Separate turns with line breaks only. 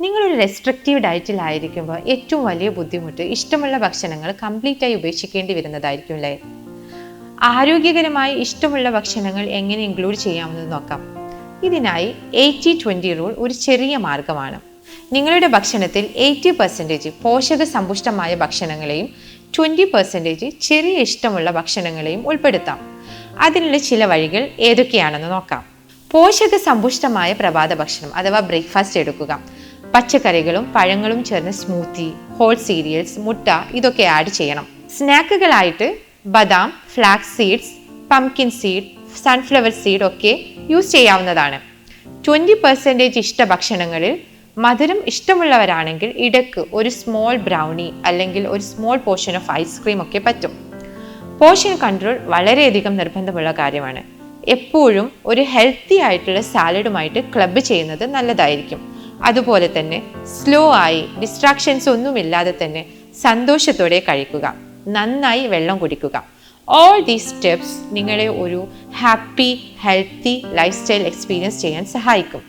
നിങ്ങളൊരു റെസ്ട്രിക്റ്റീവ് ഡയറ്റിലായിരിക്കുമ്പോൾ ഏറ്റവും വലിയ ബുദ്ധിമുട്ട് ഇഷ്ടമുള്ള ഭക്ഷണങ്ങൾ കംപ്ലീറ്റായി ഉപേക്ഷിക്കേണ്ടി വരുന്നതായിരിക്കും അല്ലേ? ആരോഗ്യകരമായി ഇഷ്ടമുള്ള ഭക്ഷണങ്ങൾ എങ്ങനെ ഇൻക്ലൂഡ് ചെയ്യാമെന്ന് നോക്കാം. ഇതിനായി 80-20 റൂൾ ഒരു ചെറിയ മാർഗമാണ്. നിങ്ങളുടെ ഭക്ഷണത്തിൽ 80% പോഷക സമ്പുഷ്ടമായ ഭക്ഷണങ്ങളെയും 20% ചെറിയ ഇഷ്ടമുള്ള ഭക്ഷണങ്ങളെയും ഉൾപ്പെടുത്താം. അതിനുള്ള ചില വഴികൾ ഏതൊക്കെയാണെന്ന് നോക്കാം. പോഷക സമ്പുഷ്ടമായ പ്രഭാത ഭക്ഷണം അഥവാ ബ്രേക്ക്ഫാസ്റ്റ് എടുക്കുക. പച്ചക്കറികളും പഴങ്ങളും ചേർന്ന് സ്മൂത്തി, ഹോൾ സീരിയൽസ്, മുട്ട ഇതൊക്കെ ആഡ് ചെയ്യണം. സ്നാക്കുകളായിട്ട് ബദാം, flax seeds, pumpkin seed, sunflower seed ഒക്കെ യൂസ് ചെയ്യാവുന്നതാണ്. 20% ഇഷ്ട ഭക്ഷണങ്ങളിൽ മധുരം ഇഷ്ടമുള്ളവരാണെങ്കിൽ ഇടയ്ക്ക് ഒരു സ്മോൾ ബ്രൗണി അല്ലെങ്കിൽ ഒരു സ്മോൾ പോർഷൻ ഓഫ് ഐസ്ക്രീം ഒക്കെ പറ്റും. പോർഷൻ കൺട്രോൾ വളരെയധികം നിർബന്ധമുള്ള കാര്യമാണ്. എപ്പോഴും ഒരു ഹെൽത്തി ആയിട്ടുള്ള സാലഡുമായിട്ട് ക്ലബ് ചെയ്യുന്നത് നല്ലതായിരിക്കും. അതുപോലെ തന്നെ സ്ലോ ആയി ഡിസ്ട്രാക്ഷൻസ് ഒന്നുമില്ലാതെ തന്നെ സന്തോഷത്തോടെ കഴിക്കുക. നന്നായി വെള്ളം കുടിക്കുക. ഓൾ ദീസ് സ്റ്റെപ്സ് നിങ്ങളെ ഒരു happy healthy life style experience ചെയ്യാൻ സഹായിക്കും.